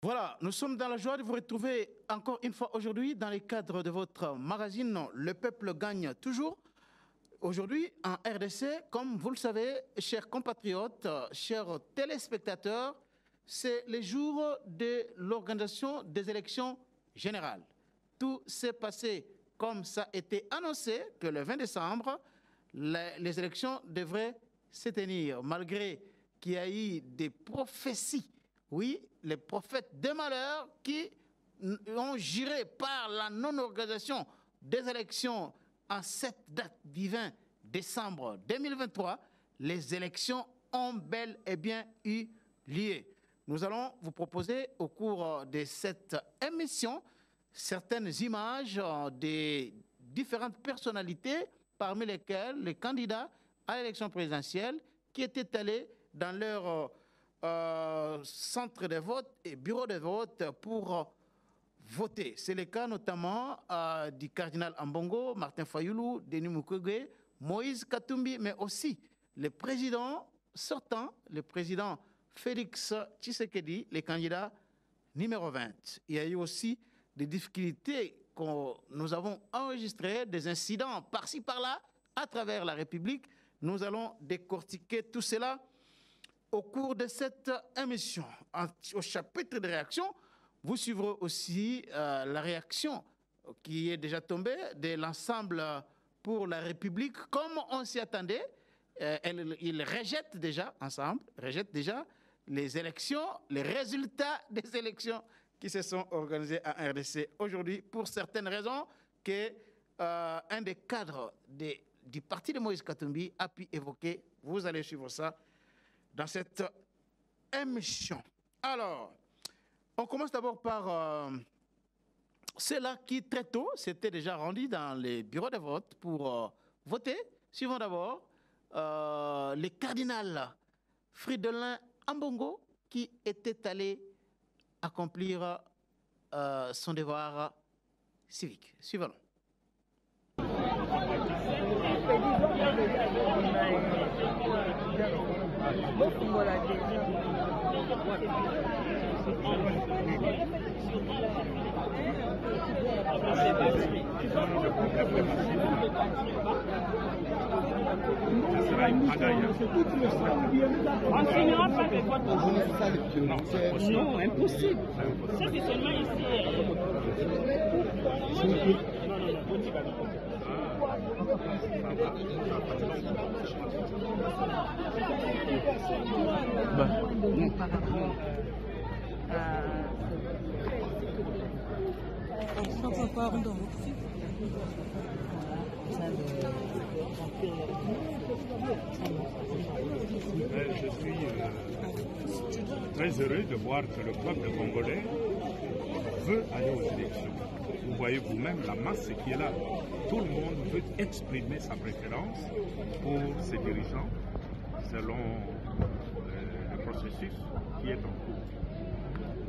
Voilà, nous sommes dans la joie de vous retrouver encore une fois aujourd'hui dans le cadre de votre magazine Le Peuple gagne toujours. Aujourd'hui, en RDC, comme vous le savez, chers compatriotes, chers téléspectateurs, c'est le jour de l'organisation des élections générales. Tout s'est passé comme ça a été annoncé que le 20 décembre, les élections devraient se tenir, malgré qu'il y a eu des prophéties. Oui, les prophètes des malheurs qui ont juré par la non-organisation des élections en cette date du 20 décembre 2023, les élections ont bel et bien eu lieu. Nous allons vous proposer au cours de cette émission certaines images des différentes personnalités, parmi lesquelles les candidats à l'élection présidentielle qui étaient allés dans leur centre de vote et bureau de vote pour voter. C'est le cas notamment du cardinal Ambongo, Martin Fayoulou, Denis Mukwege, Moïse Katumbi, mais aussi le président sortant, le président Félix Tshisekedi, le candidat numéro 20. Il y a eu aussi des difficultés que nous avons enregistrées, des incidents par-ci par-là, à travers la République. Nous allons décortiquer tout cela au cours de cette émission. Au chapitre de réaction, vous suivrez aussi la réaction qui est déjà tombée de l'ensemble pour la République, comme on s'y attendait. Ils rejettent déjà, ensemble, les élections, les résultats des élections qui se sont organisées en RDC aujourd'hui, pour certaines raisons que un des cadres du parti de Moïse Katumbi a pu évoquer. Vous allez suivre ça dans cette émission. Alors, on commence d'abord par ceux-là qui, très tôt, s'étaient déjà rendus dans les bureaux de vote pour voter. Suivons d'abord le cardinal Fridolin Ambongo, qui était allé accomplir son devoir civique. Suivons. On signera pas les votes. Non, impossible. Ça, c'est seulement ici. Je suis très heureux de voir que le peuple congolais veut aller aux élections. Vous voyez vous-même la masse qui est là. Tout le monde veut exprimer sa préférence pour ses dirigeants selon le processus qui est en cours.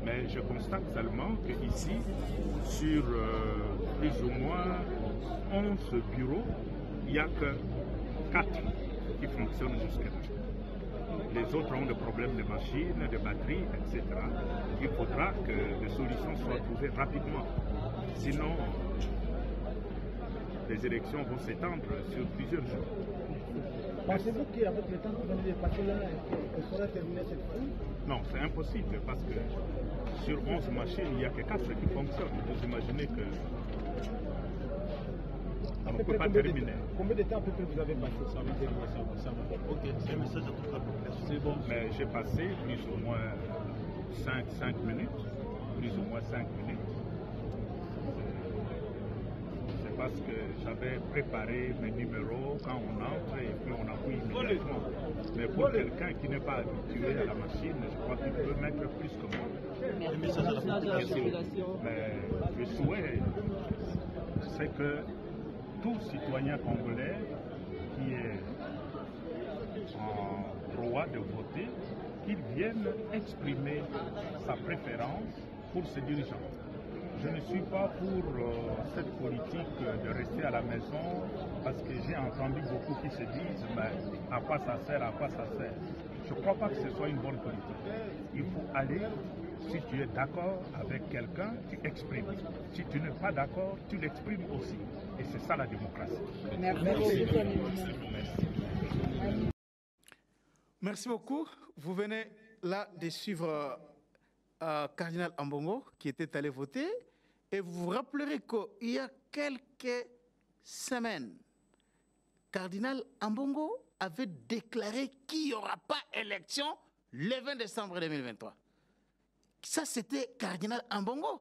Mais je constate seulement qu'ici, sur plus ou moins 11 bureaux, il n'y a que 4 qui fonctionnent jusqu'à là. Les autres ont des problèmes de machines, de batteries, etc. Il faudra que des solutions soient trouvées rapidement. Sinon, les élections vont s'étendre sur plusieurs jours. Pensez-vous qu'avec le temps que vous venez de passer là, on saura terminer cette fois? Non, c'est impossible parce que sur 11 machines, il n'y a que 4 qui fonctionnent. Vous imaginez que on ne peut pas terminer. Combien de temps à peu près vous avez passé? Ok, c'est un message à toute la population. C'est bon. Mais j'ai passé plus ou moins 5 minutes. Plus ou moins 5 minutes. C'est parce que j'avais préparé mes numéros quand on entre et puis on appuie immédiatement. Mais pour quelqu'un qui n'est pas habitué à la machine, je crois qu'il peut mettre plus que moi. Un message à la population. Mais le souhait, c'est que tout citoyen congolais qui est en droit de voter, qu'il vienne exprimer sa préférence pour ses dirigeants. Je ne suis pas pour cette politique de rester à la maison parce que j'ai entendu beaucoup qui se disent mais à quoi ça sert, à quoi ça sert. Je ne crois pas que ce soit une bonne politique. Il faut aller Si tu es d'accord avec quelqu'un, tu exprimes. Si tu n'es pas d'accord, tu l'exprimes aussi. Et c'est ça la démocratie. Merci. Merci beaucoup. Vous venez là de suivre Cardinal Ambongo qui était allé voter. Et vous vous rappellerez qu'il y a quelques semaines, Cardinal Ambongo avait déclaré qu'il n'y aura pas élection le 20 décembre 2023. Ça, c'était Cardinal Ambongo.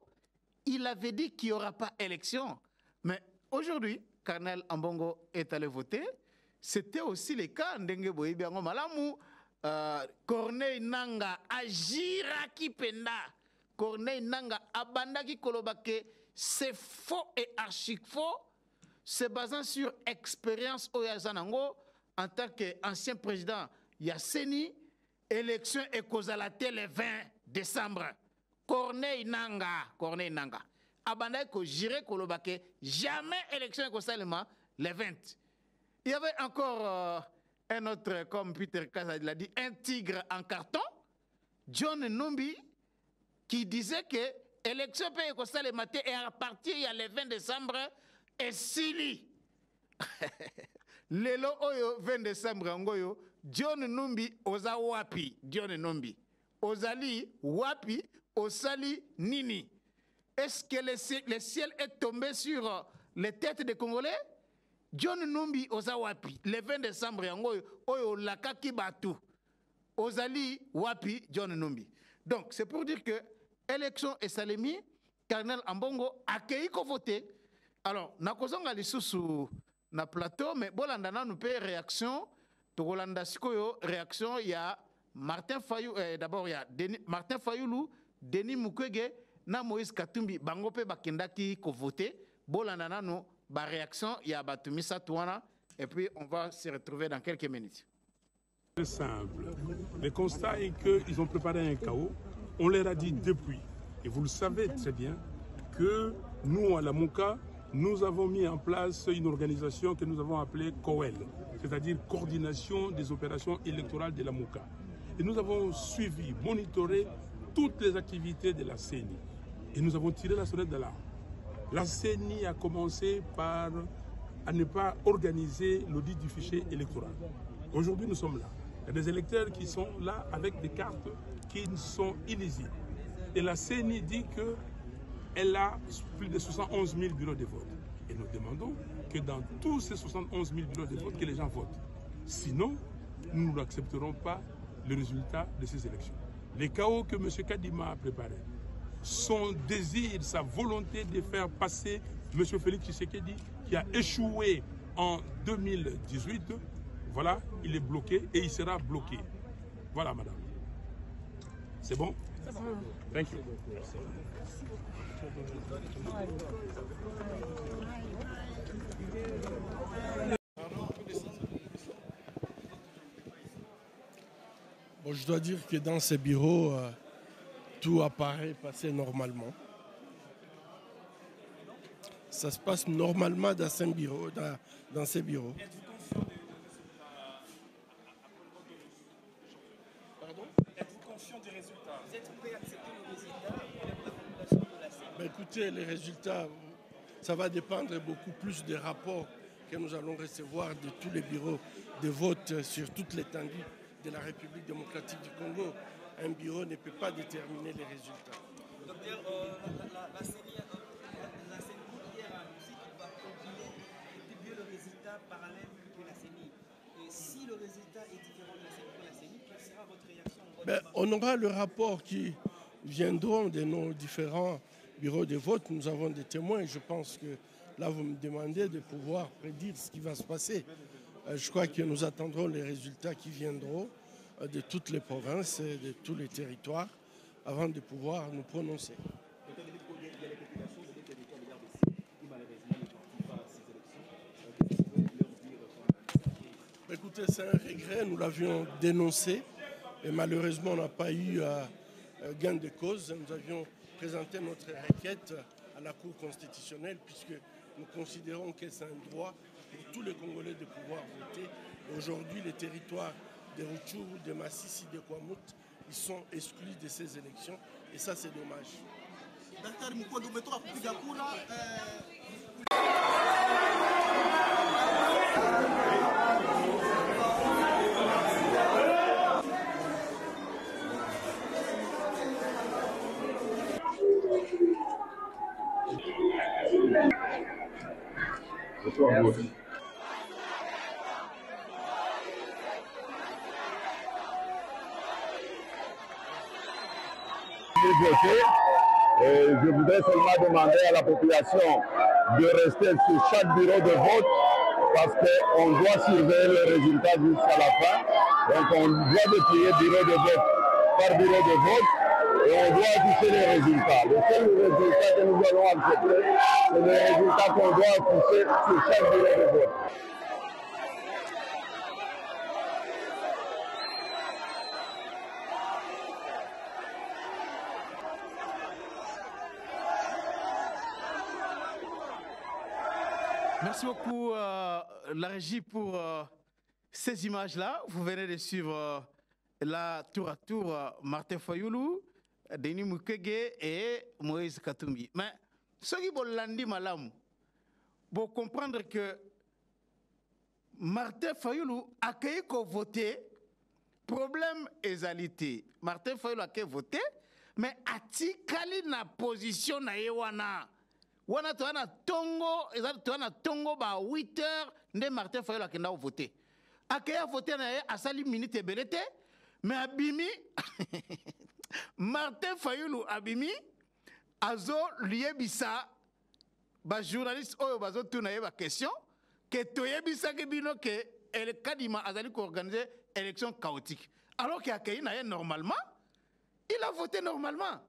Il avait dit qu'il n'y aura pas élection. Mais aujourd'hui, Cardinal Ambongo est allé voter. C'était aussi le cas Ndenge Boyebiango Malamu. Corneille Nanga Ajiraki Penda. Corneille Nanga Abandaki Kolobake. C'est faux et archi faux. Se basant sur expérience Oyazanango en tant qu'ancien président Yasseni, élection et causalate le 20 décembre. Corneille Nanga. Abandaki ko jire Kolobake. Jamais élection et causalement le 20. Il y avait encore un autre, comme Peter Kaza l'a dit, un tigre en carton, John Numbi, qui disait que l'élection peut être le matin et à partir il y a le 20 décembre et Sili. Lelo oyo 20 décembre ngoyo, John Numbi oza wapi, John Numbi. Ozali wapi, osali nini. Est-ce que le ciel est tombé sur les têtes des Congolais? John Numbi oza wapi le 20 décembre yango oyo lakaki batu ozali wapi John Numbi. Donc c'est pour dire que élection et salemi Cardinal Ambongo accueilli ko voter. Alors nakozonga lisusu na plateau mais bolanda na nous paye réaction to Rolanda sikoyo réaction il y a Martin Fayou d'abord il y a Martin Fayoulou, Denis Mukwege na Moïse Katumbi bango pe bakendaki ko voter bolanda na nous. Ba réaction, il y a Batumisa Touana, et puis on va se retrouver dans quelques minutes. C'est simple. Le constat est qu'ils ont préparé un chaos. On leur a dit depuis, et vous le savez très bien, que nous, à la MOCA, nous avons mis en place une organisation que nous avons appelée COEL, c'est-à-dire Coordination des opérations électorales de la MOCA. Et nous avons suivi, monitoré toutes les activités de la CENI. Et nous avons tiré la sonnette d'alarme. La CENI a commencé par à ne pas organiser l'audit du fichier électoral. Aujourd'hui, nous sommes là. Il y a des électeurs qui sont là avec des cartes qui sont illisibles. Et la CENI dit qu'elle a plus de 71 000 bureaux de vote. Et nous demandons que dans tous ces 71 000 bureaux de vote, que les gens votent. Sinon, nous n'accepterons pas le résultat de ces élections. Les chaos que M. Kadima a préparés, son désir, sa volonté de faire passer M. Félix Tshisekedi, qui a échoué en 2018, voilà, il est bloqué et il sera bloqué. Voilà, madame. C'est bon? C'est bon. Thank you. Bon, je dois dire que dans ces bureaux, tout apparaît passer normalement. Ça se passe normalement dans ces bureaux. Pardon? Êtes-vous conscient des résultats? Vous êtes prêt à accepter les résultats et la recommandation de la CENI? Ben écoutez, les résultats, ça va dépendre beaucoup plus des rapports que nous allons recevoir de tous les bureaux de vote sur toute l'étendue de la République démocratique du Congo. Un bureau ne peut pas déterminer les résultats. Docteur, la CENI hier a annoncé qu'il va publier le résultat parallèle que la CENI. Et si le résultat est différent de la CENI, quelle sera votre réaction? On aura le rapport qui viendront de nos différents bureaux de vote. Nous avons des témoins. Je pense que là, vous me demandez de pouvoir prédire ce qui va se passer. Je crois que nous attendrons les résultats qui viendront de toutes les provinces et de tous les territoires avant de pouvoir nous prononcer. Écoutez, c'est un regret, nous l'avions dénoncé et malheureusement on n'a pas eu gain de cause. Nous avions présenté notre requête à la Cour constitutionnelle puisque nous considérons que c'est un droit pour tous les Congolais de pouvoir voter. Aujourd'hui, les territoires de Rutshuru, de Massissi, de Kwamut, ils sont exclus de ces élections. Et ça, c'est dommage. Dr. Mukondo Beto akupiga kura Et je voudrais seulement demander à la population de rester sur chaque bureau de vote parce qu'on doit surveiller le résultat jusqu'à la fin. Donc on doit déplier bureau de vote par bureau de vote et on doit afficher les résultats. Le seul résultat que nous allons accepter, c'est le résultat qu'on doit afficher sur chaque bureau de vote. Merci beaucoup, la régie, pour ces images-là. Vous venez de suivre la tour à tour Martin Fayoulou, Denis Mukwege et Moïse Katumbi. Mais ce qui est lundi malam, pour comprendre que Martin Fayoulou a accueilli qu'on voté, problème égalité. Martin Fayoulou a voté, mais a-t-il na position na yewana? Wana toana tongo ba 8h nde Martin Fayoulou akenda voter. Akaya voter na ye asali minute belete mais abimi Martin Fayoulou abimi azo liebisa ba journaliste oyo bazo tuna ye ba question que toyebisa ke bino que el kadima azali ko organiser élection chaotique. Alors qu'il a na ye normalement, il a voté normalement.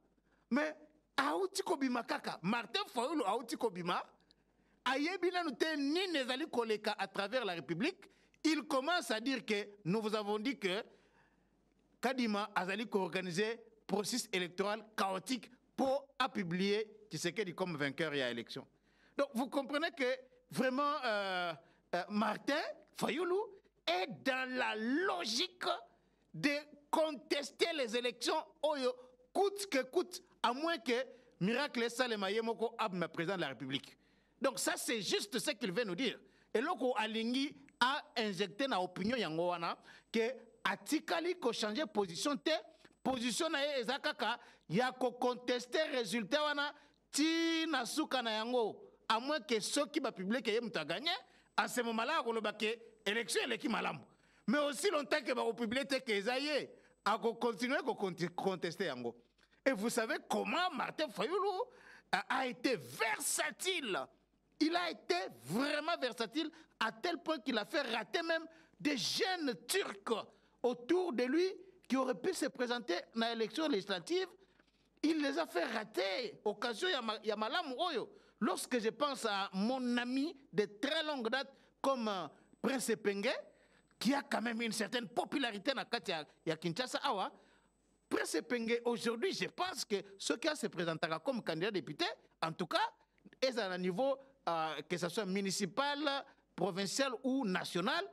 Mais Aouti Kobima kaka, Martin Fayoulou Aouti Kobima, ayebina nous ni nezali koleka à travers la République, il commence à dire que nous vous avons dit que Kadima azali ko organiser processus électoral chaotique pour publier Tshisekedi comme vainqueur à l'élection. Donc vous comprenez que vraiment Martin Fayoulou est dans la logique de contester les élections coûte que coûte, à moins que Miracle Salema Yemoko abme président de la République. Donc ça, c'est juste ce qu'il veut nous dire. Et là, Alingui a injecté dans l'opinion Yangowana que Atikali ko changer position na ezakaka ya ko contester résultat wana ti na suka na yango, à moins que ceux qui va publier que yemta gagné à ce moment-là ko lobake élection eleki malam. Mais aussi longtemps que va publier que ezaye a ko continuer ko contester yango. Et vous savez comment Martin Fayoulou a été versatile. Il a été vraiment versatile à tel point qu'il a fait rater même des jeunes Turcs autour de lui qui auraient pu se présenter dans l'élection législative. Il les a fait rater. Occasion Yamalam Oyo. Lorsque je pense à mon ami de très longue date comme Prince Pengue, qui a quand même une certaine popularité dans la Kinshasa Awa, Prince Pengue, aujourd'hui, je pense que ce qui se présentera comme candidat député, en tout cas, est à un niveau, que ce soit municipal, provincial ou national,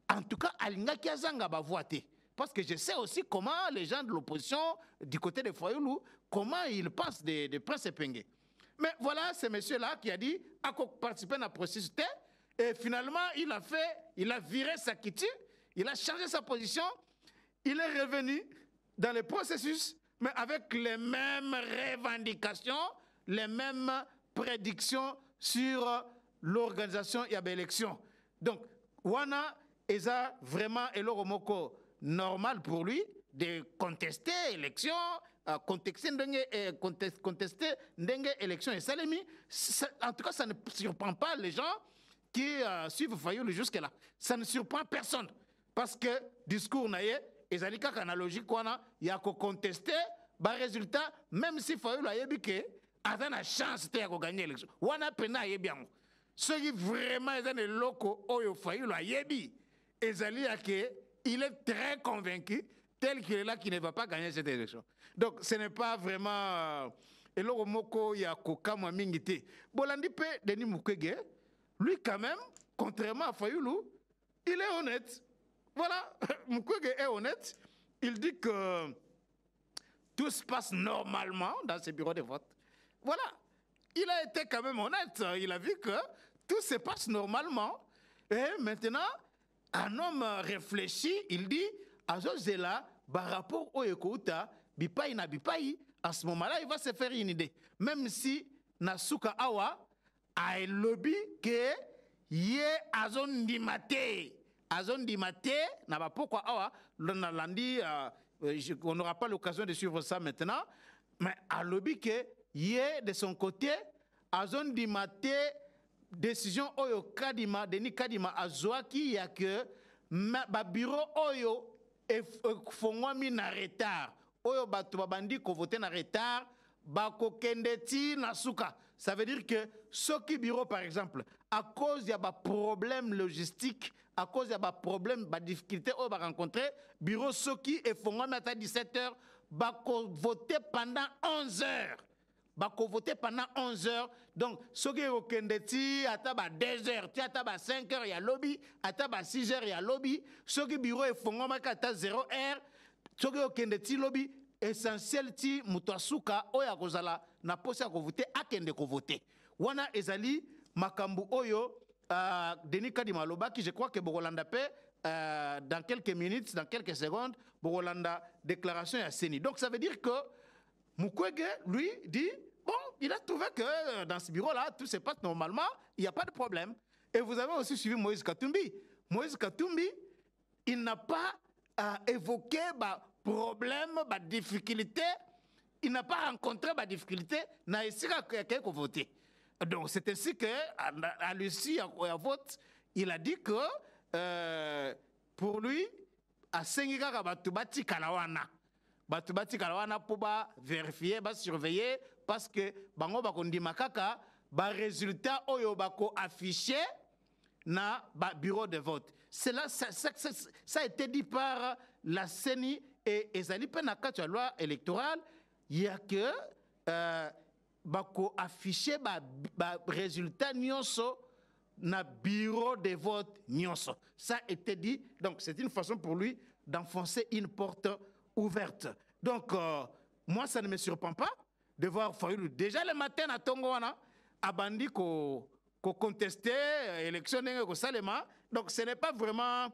en tout cas, Alinga Kiazanga va voter. Parce que je sais aussi comment les gens de l'opposition, du côté de Fayoulou, comment ils pensent de Prince Pengue. Mais voilà, ce monsieur-là qui a dit, à participer à la processus, et finalement, il a viré sa quitte, il a changé sa position, il est revenu dans le processus, mais avec les mêmes revendications, les mêmes prédictions sur l'organisation et l'élection. Donc, Wana est vraiment Eloromoko normal pour lui de contester l'élection, contester l'élection et Salemi. En tout cas, ça ne surprend pas les gens qui suivent Fayoulou jusque-là. Ça ne surprend personne. Parce que discours naïe, et ça dit qu'analogique, il y a qu'à contester, bah résultat, même si Fayoulou a yébike, a une chance de gagner l'élection. Wana pena yébian. Ce qui vraiment est un loco, oyo Fayoulou a yébi, et ça dit qu'il est très convaincu, tel qu'il est là, qu'il ne va pas gagner cette élection. Donc ce n'est pas vraiment. Et là, il y a Kokama Mingite. Bolandi Pe Denis Mukwege, lui quand même, contrairement à Fayoulou, il est honnête. Voilà, Mukwege est honnête. Il dit que tout se passe normalement dans ces bureaux de vote. Voilà. Il a été quand même honnête. Il a vu que tout se passe normalement. Et maintenant, un homme réfléchi, il dit, Azozela, par rapport au Ekouta, Bipaï na Bipaï, à ce moment-là, il va se faire une idée. Même si Nasuka Awa a un lobby que yé azon dimate. Azon dimate, n'a pas pourquoi Awa, on n'aura pas l'occasion de suivre ça maintenant, mais a lobby que yé de son côté, azon dimate, décision oyo kadima, Denis Kadima azwaki ya que ba bureau oyo fongwami na retard. Oyo batu babandi ko voter na retard, bako kendeti na suka. Ça veut dire que ce qui bureau par exemple, à cause y a ba problème logistique, à cause y a ba problème, ba difficulté oyo ba rencontrer, bureau ce qui est fongwami à 17h, bako voter pendant 11 heures. Bako voter pendant 11 heures. Donc, ce qui est au Kendeti, à 2 heures, à 5 heures, il y a lobby, à 6 heures, il y a lobby. Ce qui est bureau est fongoma à 0 heure. Ce qui est au Kendeti lobby, essentiel, ti mutasuka, oya kozala, na posi à voter, à kende ko voter. Wana ezali, makambu oyo, Denis Kadima Loba, qui je crois que Bogolanda paix, dans quelques minutes, dans quelques secondes, Bogolanda déclaration à Seni. Donc, ça veut dire que Mukwege, lui, dit, bon, il a trouvé que dans ce bureau-là, tout se passe normalement, il n'y a pas de problème. Et vous avez aussi suivi Moïse Katumbi. Moïse Katumbi, il n'a pas évoqué problème, difficulté, il n'a pas rencontré difficulté, n'a essayé de voter. Donc c'est ainsi qu'à Lucie, à vote, il a dit que pour lui, à Sengiga, Batubati Kalawana. Batubati Kalawana pour vérifier, surveiller, parce que bango bakondi makaka, résultat oyo bako affiché na bureau de vote. Cela, ça a été dit par la CENI et ezali pe na kati ya loi électorale, il y a que bako affiché résultat nyonso na bureau de vote nyonso. Ça a été dit, donc c'est une façon pour lui d'enfoncer une porte ouverte. Donc, moi, ça ne me surprend pas de voir Fayoulou. Déjà le matin à Tongoana, a bandi ko contester élection ko salema. Donc, ce n'est pas vraiment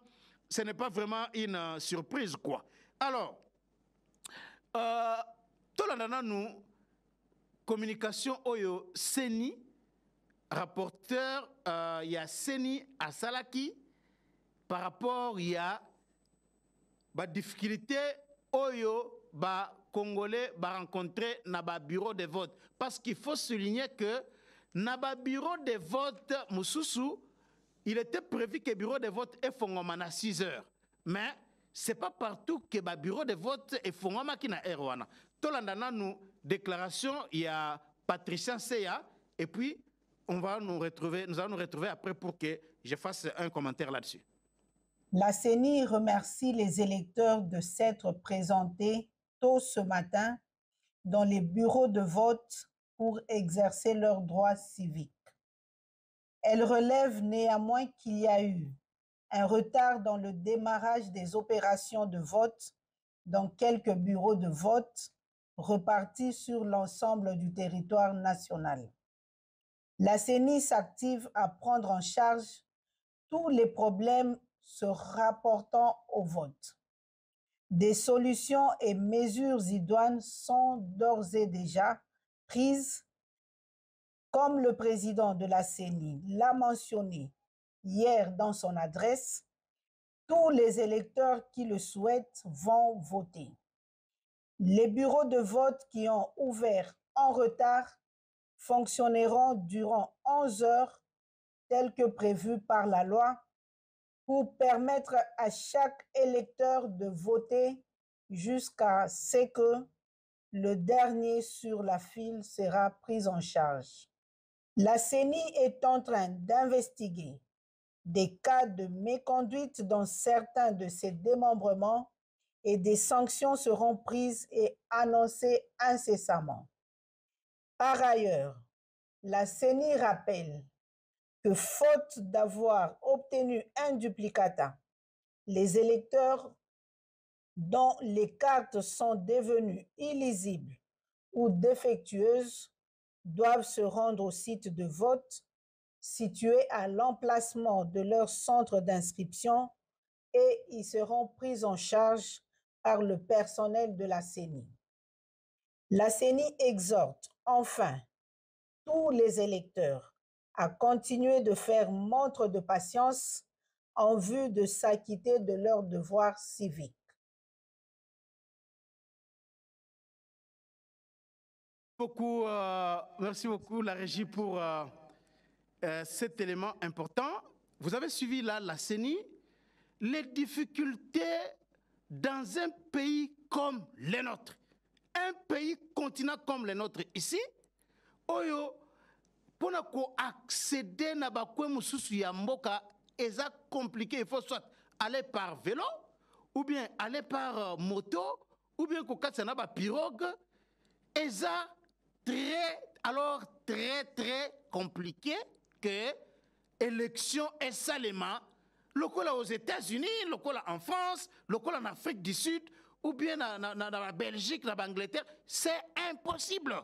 une surprise, quoi. Alors, tout le monde nous communication oyo Seni rapporteur il y a Seni à Salaki par rapport il y a difficulté oyo Congolais rencontrer na bureau de vote, parce qu'il faut souligner que na bureau de vote Moussoussou, il était prévu que bureau de vote est fongoma à 6 heures, mais c'est pas partout que bureau de vote est fongoma qui na erwana. Tolandana nous déclaration il y a Patricia Seya et puis nous allons nous retrouver après pour que je fasse un commentaire là-dessus. La CENI remercie les électeurs de s'être présentés tôt ce matin dans les bureaux de vote pour exercer leurs droits civiques. Elle relève néanmoins qu'il y a eu un retard dans le démarrage des opérations de vote dans quelques bureaux de vote repartis sur l'ensemble du territoire national. La CENI s'active à prendre en charge tous les problèmes se rapportant au vote. Des solutions et mesures idoines sont d'ores et déjà prises, comme le président de la CENI l'a mentionné hier dans son adresse. Tous les électeurs qui le souhaitent vont voter. Les bureaux de vote qui ont ouvert en retard fonctionneront durant 11 heures, tel que prévu par la loi, pour permettre à chaque électeur de voter jusqu'à ce que le dernier sur la file sera pris en charge. La CENI est en train d'investiguer des cas de méconduite dans certains de ses démembrements et des sanctions seront prises et annoncées incessamment. Par ailleurs, la CENI rappelle que faute d'avoir obtenu un duplicata, les électeurs dont les cartes sont devenues illisibles ou défectueuses doivent se rendre au site de vote situé à l'emplacement de leur centre d'inscription et y seront prises en charge par le personnel de la CENI. La CENI exhorte enfin tous les électeurs à continuer de faire montre de patience en vue de s'acquitter de leurs devoirs civiques. Merci beaucoup la régie pour cet élément important. Vous avez suivi là la CENI, les difficultés dans un pays comme le nôtre, un pays continent comme le nôtre ici, oyo pour accéder à bakwe mususu ya mboka eza compliqué, il faut soit aller par vélo ou bien aller par moto ou bien kokatsa na ba pirogue, eza très compliqué que élection et salement, local aux États-Unis, local en France, local en Afrique du Sud, ou bien dans la Belgique, dans l'Angleterre, c'est impossible.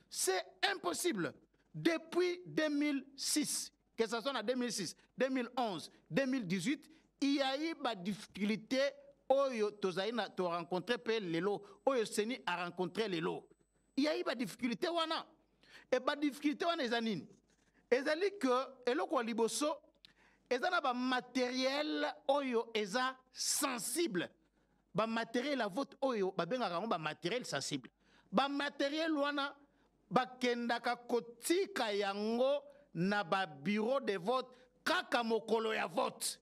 C'est impossible. Depuis 2006, que ce soit en 2006, 2011, 2018, il y a eu des difficultés. Oyo Tozaïna a rencontré Lelo, Oyo Seni a rencontré Lelo. Il y a eu des difficultés wana. Et des difficultés wana ezanine. Ezali que eloko liboso ezana ba matériel oyo eza sensible. Ba matériel à vote oyo ba benga ba matériel sensible. Ba matériel wana ba kendaka kotika yango na ba bureau de vote kaka mokolo ya vote.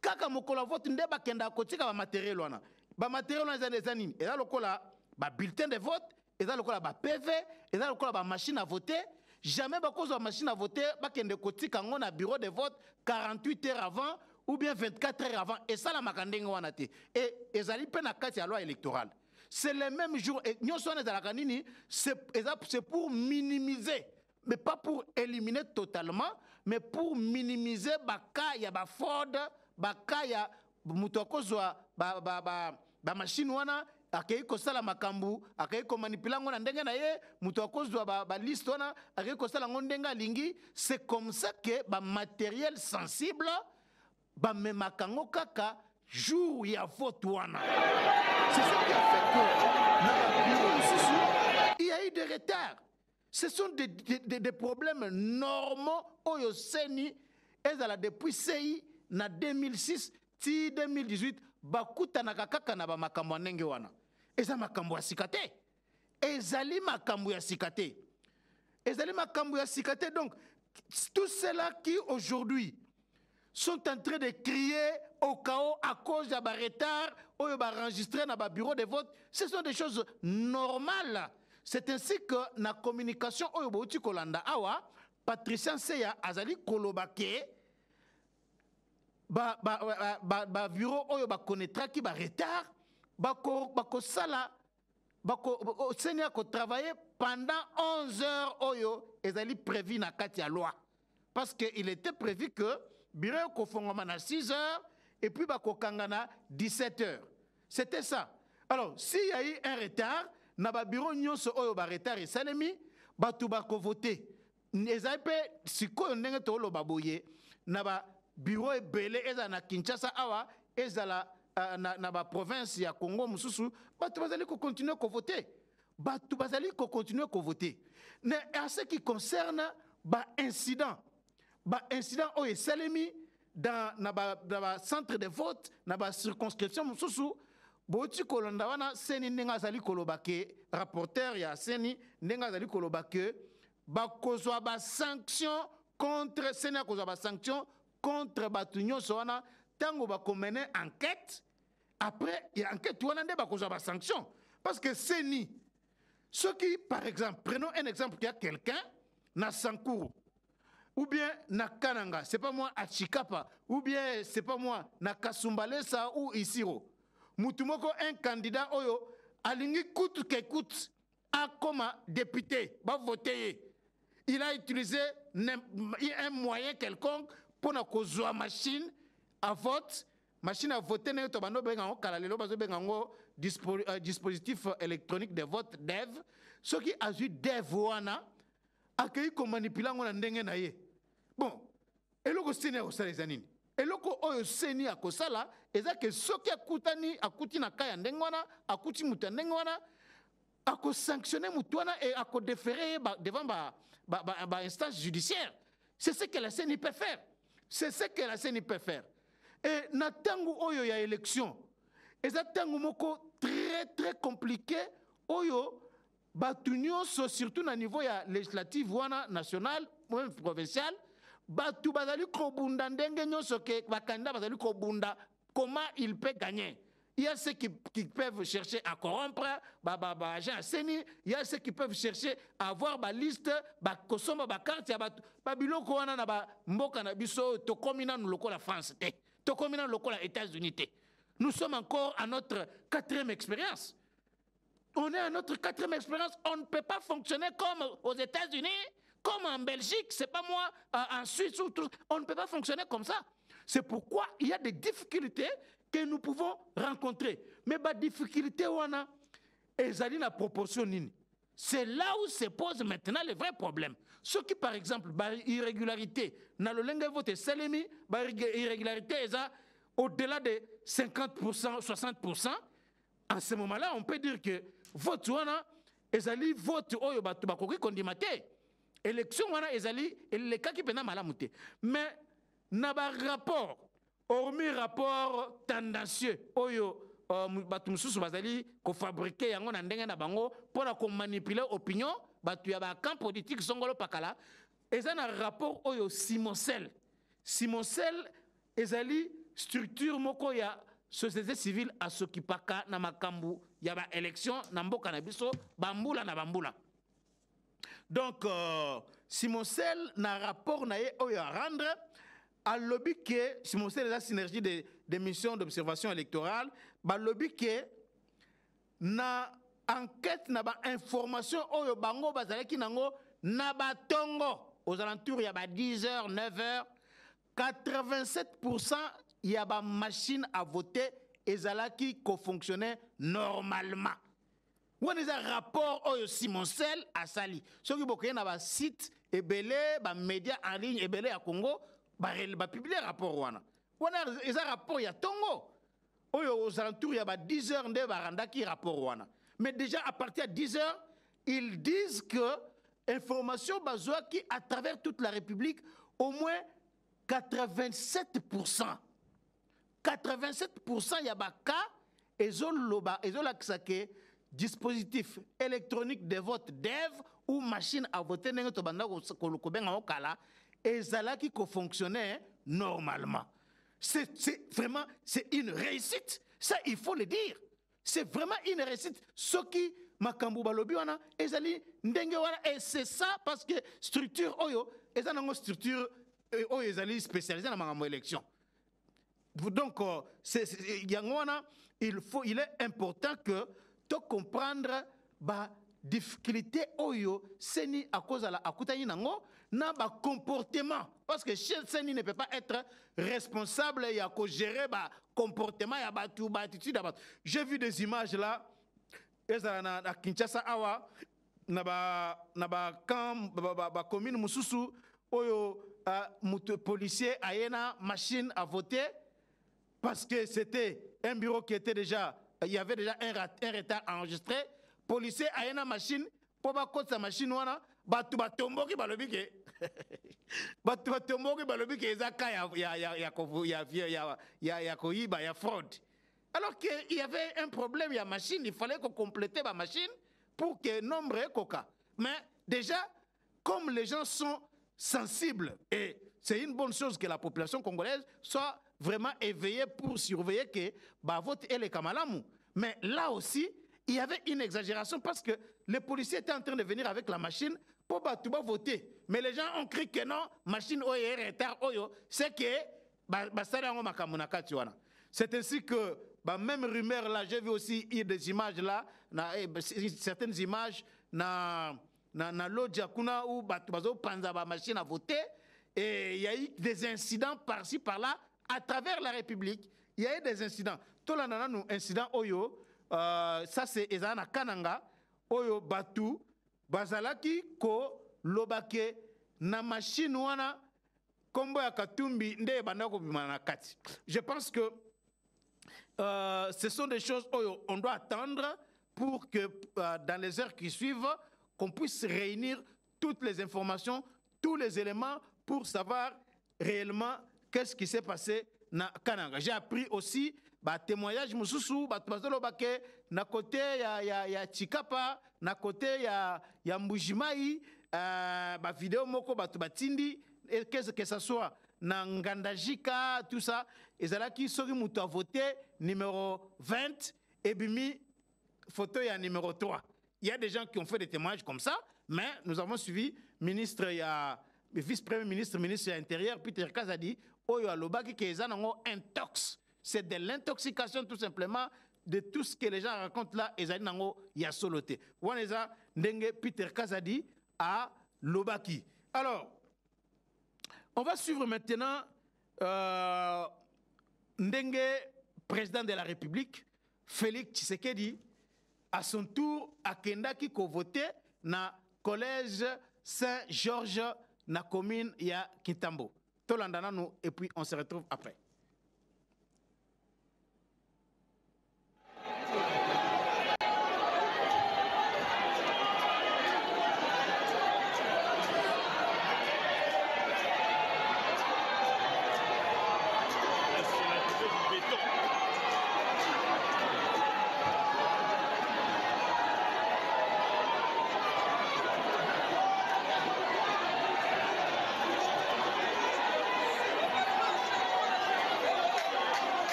Kaka mokolo ya vote nde ba kendaka kotika ba matériel wana. Ba matériel wana ezanine. Eza lokola ba bulletin de vote, et là le PV, et là le machine à voter. Jamais ba cause de machine à voter, ba kende koti kango na bureau de vote 48 heures avant ou bien 24 heures avant. Et ça la makandenge wana te. Et ezali pe na kati ya loi électorale. C'est le même jour. Et nyon son ezala kanini, c'est pour minimiser, mais pas pour éliminer totalement, mais pour minimiser baka ya ba fraude, baka ya mutokozwa ba machine wana. Akei kosala makambu, akei ko manipuler ngona ndenge na ye, muto akozwa ba liste wana, akei kosala ngondenga lingi, c'est comme ça que ba matériel sensible ba memakango kaka jour ya vote wana. C'est ça qui a fait que il y a eu des retards. Ce sont des problèmes normaux oyo seni ezala depuis CI na 2006 ti 2018 bakuta na kaka na ba makambo ndenge wana. Eza makambo ya sikate. Ezali makambo ya sikate. Ezali makambo ya sikate. Donc, tous ceux-là qui aujourd'hui sont en train de crier au chaos à cause de la retard ou de enregistrer dans le bureau de vote, ce sont des choses normales. C'est ainsi que la communication au Kolanda Awa, Patricia Seya Azali Kolobake, bureau oyo ba connaîtra qui ba retard bako sala bako senya ko travailler pendant 11 heures oyo ezali prévu na kati ya loi parce que il était prévu que bureau ko fongoma na 6 heures et puis bako kangana 17 heures. C'était ça. Alors s'il y a eu un retard na ba bureau nyonso oyo ba retard et salemi batu bako voter ezali pe sikoyo ndenge to lo baboye na ba bureau ebele eza na Kinshasa awa ezala na ba province ya Congo mususu batu bazali ko continuer ko voter batu bazali ko continuer ko voter mais en ce qui concerne ba incident o esalemi dans na centre de vote na ba circonscription mususu boti kolonda wana seni ndenga azali kolobake rapporteur ya seni ndenga azali kolobake ba kozwa ba sanction contre seni kozwa ba sanction contre Batunyo Soana, tango ba mener enquête, après, il y a enquête, on a des sanctions. Parce que c'est ni. Ceux qui, par exemple, prenons un exemple, il y a quelqu'un, na Sankourou, ou bien na Kananga, c'est pas moi à Chikapa, ou bien c'est pas moi na Kasumbalesa ou Isiro. Mutumoko, un candidat, oyo, alingi coûte que coûte, a comme député, va voter. Il a utilisé un moyen quelconque pour la machine à vote machine à voter ne to bando benga kala lelo bazo benga ngo dispositif électronique de vote DEV ce qui a eu DEV wana akei ko manipuler ngo na ndenge na ye bon eloko seni akosala eza nini eloko oyo seni akosala eza ke soki akuti na kaya ndenge wana akuti mutu ya ndenge wana sanctionner mutu wana et akodéférer devant ba instance judiciaire. C'est ce que la CENI peut faire. C'est ce que la CENI peut faire. Et na tangu oyo ya élection, eza tangu moko très très compliqué oyo batu nyonso surtout na niveau ya législative wana national ou provincial batu bazali kobunda ndenge nyonso ke bakanda bazali kobunda comment il peut gagner. Il y a ceux qui peuvent chercher à corrompre, agent à CENI. Il y a ceux qui peuvent chercher à avoir ma liste, kosomba ba carte, biloko wana na ba mboka na biso to komina nous lokola France te, to komina lokola États-Unis te. Nous sommes encore à notre 4e expérience. On est à notre 4e expérience. On ne peut pas fonctionner comme aux États-Unis, comme en Belgique, c'est pas moi, en Suisse ou tout. On ne peut pas fonctionner comme ça. C'est pourquoi il y a des difficultés que nous pouvons rencontrer. Mais la difficulté, la proportion. C'est là où se pose maintenant le vrai problème. Ceux qui, par exemple, irrégularité, dans le langue vote salemi, irrégularité est au-delà de 50%, 60%. En ce moment-là, on peut dire que vote wana ezali vote oyo batu bakoki kondimate. Élection wana ezali le cas qui pena malamute. Mais na ba rapport hormis rapport tendancieux oyo batu mususu bazali ko fabriquer yango na ndenge na bango pona ko manipuler opinion batu ya ba camp politique songolo pakala eza na rapport oyo Simonsel ezali structure moko ya société civile a s'occupaka na makambu ya ba élection na mboka na biso bambula na bambula. Donc Simonsel na rapport na ye oyo a rendre à lobby que Simonsel la synergie des missions d'observation électorale ba lobby que na enquête na ba information oyo bango bazalaki nango na batongo aux alentours ya ba 10h 9h 87% il y a ba machine à voter ezalaki ko fonctionner normalement. On a un rapport oyo Simonsel a sali. Ce qui bokoye na ba site ebele ba médias en ligne ebele à Congo ba publier rapport wana. On a un rapport ya tongo. Oyo aux alentours ya ba 10h nde ba randaki rapport wana. Mais déjà à partir de 10h, ils disent que information bazwa qui à travers toute la République au moins 87%. 87% yabaka ezoloba ezolakisake dispositif électronique de vote DEV ou machine à voter nenge to banda ko benga okala ezalaki ko fonctionner normalement. C'est vraiment c'est une réussite. Ça il faut le dire. C'est vraiment une réussite. Ce qui makambu balobi wana ezali ndenge wana et c'est ça parce que structure oyo ezanango structure oyo ezali spécialisée na makambo élection. Donc, il est important que tu comprendre la difficulté oyo seni à cause de la akutani nango na ba comportement parce que seni ne peut pas être responsable et à gérer ba comportement ya ba tout ba attitude. J'ai vu des images là à Kinshasa awa na ba camp ba commune mususu oyo policier ayena machine à voter. Parce que c'était un bureau qui était déjà, il y avait déjà un retard enregistré. Policier a une machine, pour pas côté sa machine wana, batu batombo ki balobi ke, batu batombo ki balobi ke ezaka ya koyiba ya fraude. Alors qu'il y avait un problème, il y a machine, il fallait qu'on complète ma machine pour que nombre coca. Mais déjà, comme les gens sont sensibles et c'est une bonne chose que la population congolaise soit vraiment éveillée pour surveiller que vote et les kamalamu. Mais là aussi, il y avait une exagération parce que les policiers étaient en train de venir avec la machine pour voter. Mais les gens ont cru que non, machine oyo retard oyo, c'est que c'est ainsi que même rumeur là, j'ai vu aussi des images là, certaines images na lodja kuna où bazo panza ba machine à voter. Et il y a eu des incidents par-ci, par-là, à travers la République. il y a eu des incidents. Tout le monde nous incident oyo, ça c'est ezana kananga oyo batu bazalaki ko lobake na machine wana kombo ya katumbi nde bandako bimana kati. Je pense que ce sont des choses oyo on doit attendre pour que dans les heures qui suivent qu'on puisse réunir toutes les informations, tous les éléments pour savoir réellement qu'est-ce qui s'est passé na Kananga. J'ai appris aussi témoignage mususu batolobake na côté ya Chikapa, na côté ya Mbujimai, vidéo moko batindi et que ça soit na Ngandajika, tout ça, ezalaki soki mutu a voté numéro 20 et bimi photo ya numéro 3. Il y a des gens qui ont fait des témoignages comme ça, mais nous avons suivi ministre vice-premier ministre, ministre de l'Intérieur, Peter Kazadi, oyo alobaki ke ezanango intox. C'est de l'intoxication tout simplement de tout ce que les gens racontent là, ezali nango ya soloté. Waneza ndenge Peter Kazadi a lobaki. Alors, on va suivre maintenant ndenge président de la République, Félix Tshisekedi, à son tour, akendaki ko voté na collège Saint-Georges na commune ya Kitambo. Tolandana nous et puis on se retrouve après.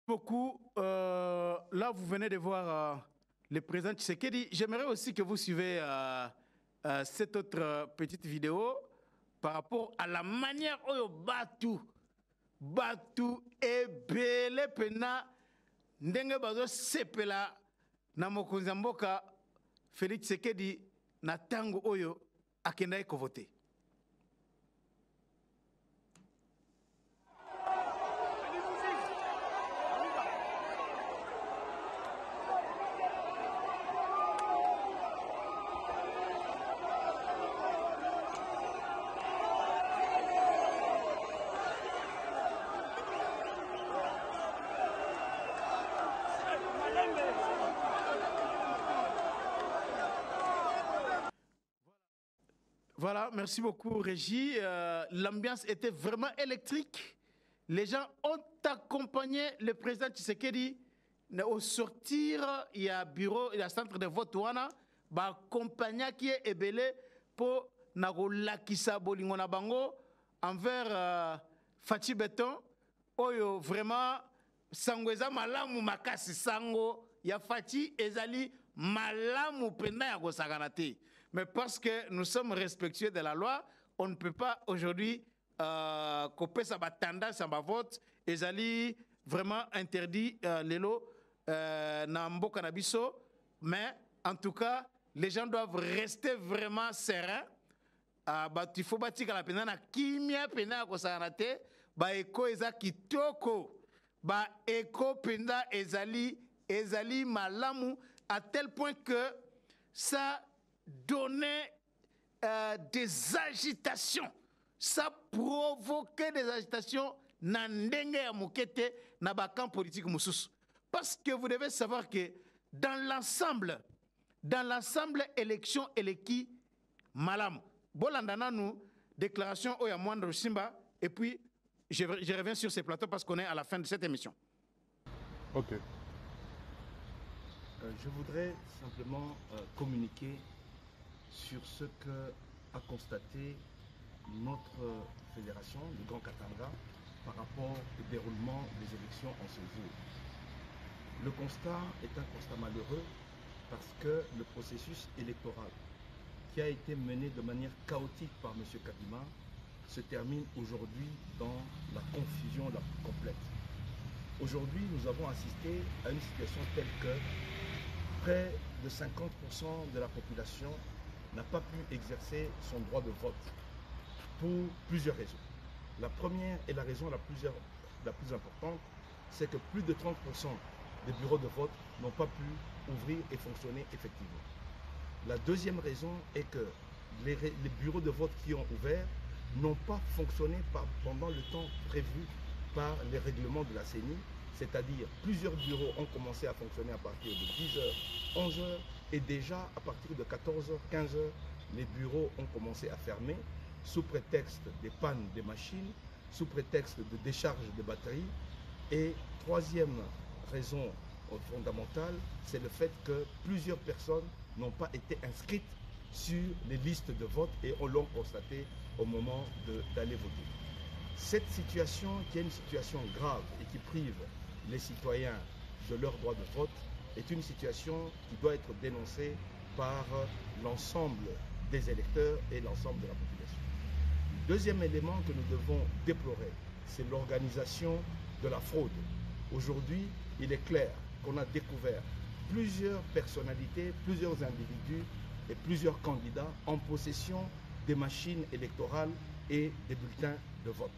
Beaucoup. Là, vous venez de voir le président Tshisekedi. J'aimerais aussi que vous suivez cette autre petite vidéo par rapport à la manière où Batu et Bele Pena ndenge bazo sepela na mokonzi mboka Félix Tshisekedi na tango oyo akendai ko voter. Voilà, merci beaucoup Régie. L'ambiance était vraiment électrique. Les gens ont accompagné le président Tshisekedi au sortir. Il y a bureau, il y a centre de vote wana, ba accompagna qui est ebelé pour nakolakisa bolingo na bango envers Fachi Beton. Oyo vraiment sango eza malamu makasi sango ya Fachi ezali malamu penda ya kosakana te. Mais parce que nous sommes respectueux de la loi, on ne peut pas aujourd'hui couper sa tendance à ma vote. Ezali vraiment interdit l'élo Nambo Canabiso. Mais en tout cas, les gens doivent rester vraiment sereins. Il faut bâtir la peine na kimia pena ko sanate ba eko eza kitoko ba eko penda ezali ezali malamu à tel point que ça donnait des agitations. Ça provoquait des agitations na ndenge ya mokete na bakan politique mususu. Parce que vous devez savoir que dans l'ensemble, élection eleki malamu. Bolandana nous déclaration Oya Mwando Simba et puis je reviens sur ces plateaux parce qu'on est à la fin de cette émission. Ok. Je voudrais simplement communiquer sur ce que a constaté notre fédération, le Grand Katanga, par rapport au déroulement des élections en ce jour. Le constat est un constat malheureux parce que le processus électoral qui a été mené de manière chaotique par M. Kadima se termine aujourd'hui dans la confusion la plus complète. Aujourd'hui, nous avons assisté à une situation telle que près de 50% de la population n'a pas pu exercer son droit de vote pour plusieurs raisons. La première et la raison la plus importante, c'est que plus de 30% des bureaux de vote n'ont pas pu ouvrir et fonctionner effectivement. La deuxième raison est que les bureaux de vote qui ont ouvert n'ont pas fonctionné pendant le temps prévu par les règlements de la CENI, c'est-à-dire plusieurs bureaux ont commencé à fonctionner à partir de 10h, 11h, et déjà à partir de 14h, 15h, les bureaux ont commencé à fermer sous prétexte des pannes des machines, sous prétexte de décharge de batteries. Et troisième raison fondamentale, c'est le fait que plusieurs personnes n'ont pas été inscrites sur les listes de vote et on l'a constaté au moment d'aller voter. Cette situation, qui est une situation grave et qui prive les citoyens de leur droit de vote, est une situation qui doit être dénoncée par l'ensemble des électeurs et l'ensemble de la population. Le deuxième élément que nous devons déplorer, c'est l'organisation de la fraude. Aujourd'hui, il est clair qu'on a découvert plusieurs personnalités, plusieurs individus et plusieurs candidats en possession des machines électorales et des bulletins de vote.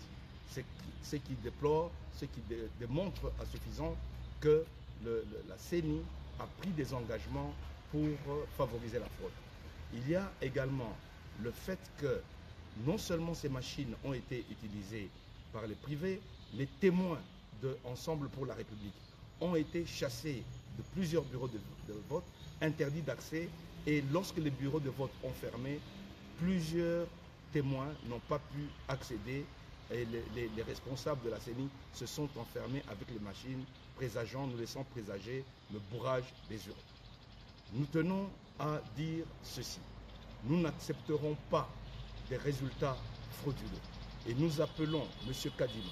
Ce qui déplore, ce qui démontre à suffisance que la CENI a pris des engagements pour favoriser la fraude. Il y a également le fait que non seulement ces machines ont été utilisées par les privés, les témoins de Ensemble pour la République ont été chassés de plusieurs bureaux de vote, interdits d'accès, et lorsque les bureaux de vote ont fermé, plusieurs témoins n'ont pas pu accéder et les responsables de la CENI se sont enfermés avec les machines, nous laissant présager le bourrage des urnes. Nous tenons à dire ceci. Nous n'accepterons pas des résultats frauduleux et nous appelons M. Kadima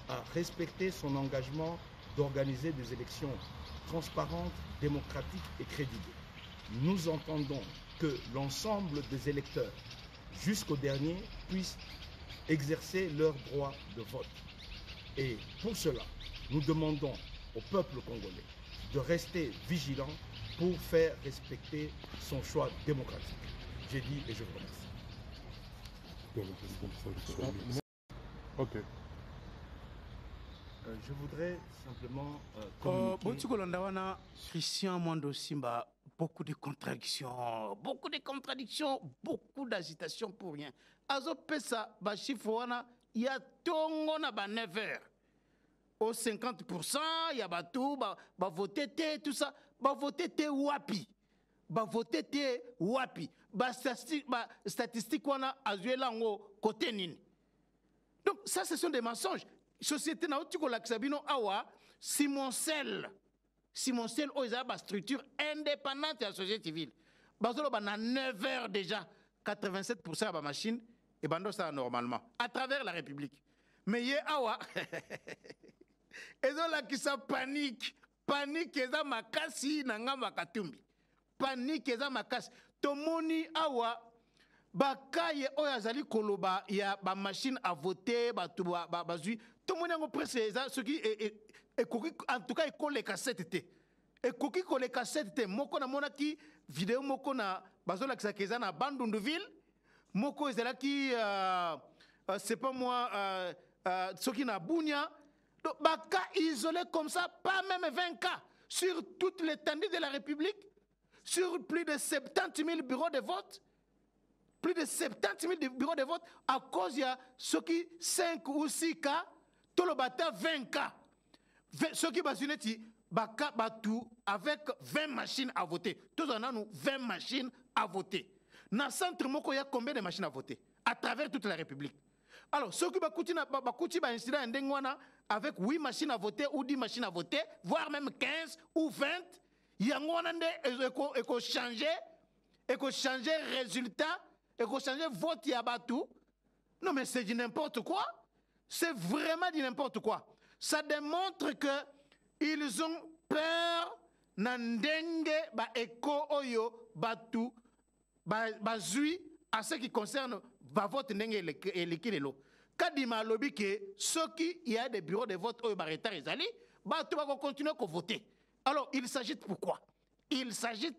à respecter son engagement d'organiser des élections transparentes, démocratiques et crédibles. Nous entendons que l'ensemble des électeurs, jusqu'au dernier, puissent exercer leur droit de vote. Et pour cela, nous demandons au peuple congolais de rester vigilant pour faire respecter son choix démocratique. J'ai dit et je vous remercie. Ok. Je voudrais simplement communiquer... Christian Mwando Simba, beaucoup de contradictions, beaucoup d'agitation pour rien. Azo pesa ba chiffre wana ya tongo na ba 9h. Au 50%, il y a batou ba voter tout ça, ba voter wapi. Ba voter wapi. Ba statistique wana azuela ngo côté nini. Donc ça ce sont des mensonges. Société na otiko la Sabino awa Simoncel oza ba structure indépendante de la société civile. Bazolo ba na 9h déjà 87% ba machine et bando ça normalement à travers la République. Mais yé awa ezo la ki sa panique eza makasi na ngamba katumbi. Panique eza makasi. Tomoni awa bakaye oya zali koloba ya ba machine à voter ba bazui. Tomoni ngo presque eza ce qui en tout cas école les cassettes té. Ekoki ko les cassettes té moko na monaki vidéo moko na bazola kisakeza na Bandunduville. Moko ezala ki c'est pas moi ce qui na Bunia. Donc baka isolé comme ça pas même 20 cas. sur toute l'étendue de la République, sur plus de 70 000 bureaux de vote, plus de 70 000 bureaux de vote, à cause de ceux qui 5 ou 6 cas, tout le bata 20 cas. Ceux qui battu avec 20 machines à voter. Tous en avons 20 machines à voter. Dans le centre, il y a combien de machines à voter à travers toute la République? Alors, ceux qui ont un incident avec 8 machines à voter ou 10 machines à voter, voire même 15 ou 20, il y a un changer résultat, et qu'on change vote Yabatou. Non, mais c'est du n'importe quoi. C'est vraiment du n'importe quoi. Ça démontre qu'ils ont peur n'andenge ba eko oyo batu ba zui à ce qui concerne ba vote ndenge elekilelo. Kadima lobby que ceux qui y a des bureaux de vote oyo ba retard ezali batu ba continuer à voter. Alors, il s'agit pourquoi? Il s'agit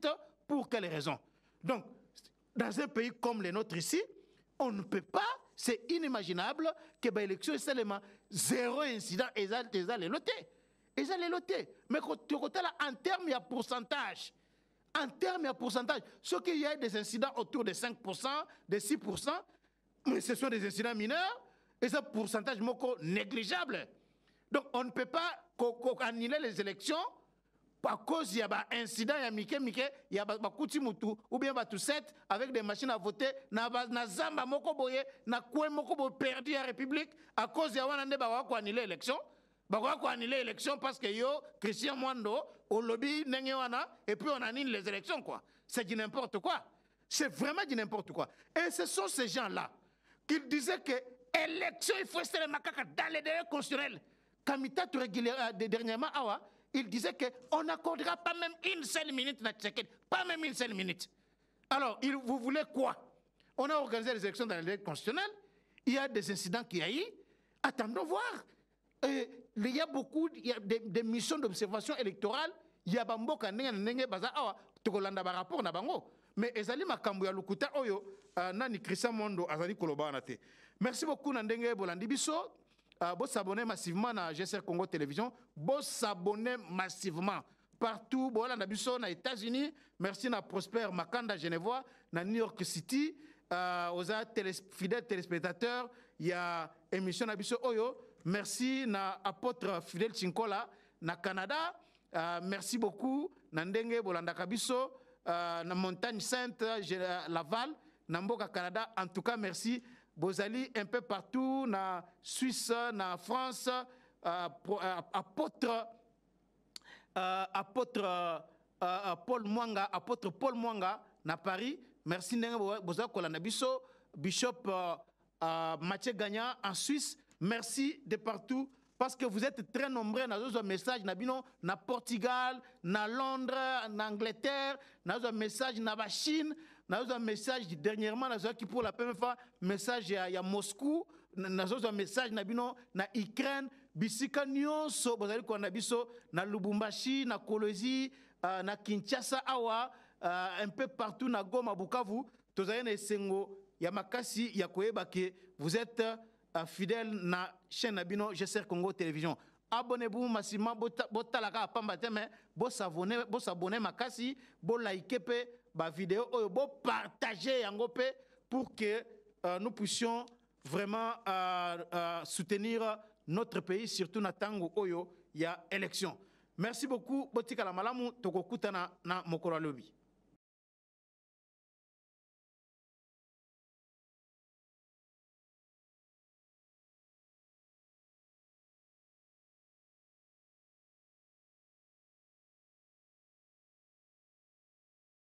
pour quelles raisons? Donc, dans un pays comme le nôtre ici, on ne peut pas, c'est inimaginable que l'élection est seulement 0 incident et ça les lotés. Et ça les lotés. Mais quand tu regardes en termes de pourcentage, ce qu'il y a des incidents autour de 5%, de 6%, mais ce sont des incidents mineurs et ce pourcentage négligeable. Donc on ne peut pas annuler les élections à cause il y a un incident, il y a ou bien tout set avec des machines à voter, na zamba moko boye, na kwe moko boye perdu la République à cause il y a un annuler l'élection. Bakwa annuler l'élection parce que yo Christian Mwando au lobby nengewana et puis on annule les élections quoi. C'est du n'importe quoi. C'est vraiment du n'importe quoi. Et ce sont ces gens-là qui disaient que élection il faut rester les macaques dans les délais constitutionnels. Kamita dernièrement il disait qu'on n'accordera pas même une seule minute à Tshisekedi. Pas même une seule minute. Alors, vous voulez quoi? On a organisé les élections dans les délais constitutionnels. Il y a des incidents qui y a eu. Attendons voir. Il y a beaucoup de missions d'observation électorale. Il y a bamboka nenge baza awa tokolanda ba rapport na bango. Mais ezali makambo ya lukuta oyo nani Christian Mondo azali koloba na te. Merci beaucoup Nandenge Bolandi biso. Vous s'abonnez massivement à GCR Congo Télévision. Vous s'abonnez massivement partout. Vous allez aux États-Unis. Merci à Prosper Makanda Genevois, à New York City, aux fidèles téléspectateurs. Il y a émission Nabiso Oyo. Merci à apôtre Fidèle Chinkola, na Canada. Merci beaucoup. Nandenge Bolanda Kabiso, na Montagne Sainte, Laval, Namboka Canada. En tout cas, merci. Bozali un peu partout, na Suisse, na France, apôtre Paul Mwanga, na Paris. Merci Bozali Kolanda Biso, Bishop Mathieu Gagnan en Suisse. Merci de partout parce que vous êtes très nombreux dans nos messages na Portugal, na Londres, en Angleterre, dans nos messages na Chine. Nous avons un message dernièrement, qui pour la première fois, message à Moscou, nous avons un message na Ukraine, bisika nyonso, na Lubumbashi, na Kolwezi, na Kinshasa, awa, un peu partout na Goma, Bukavu, tous avez un sengo, Yamakasi, Yakoeba, que vous êtes fidèles na chaîne Nabino, GCR Congo Télévision. Abonnez-vous massivement, botalaka pambateme, s'abonner makasi, liker ba vidéo, partager yango pour que nous puissions vraiment soutenir notre pays, surtout na tango oyo ya élection. Merci beaucoup, botika la malamu tokokutana na mokolo lobi.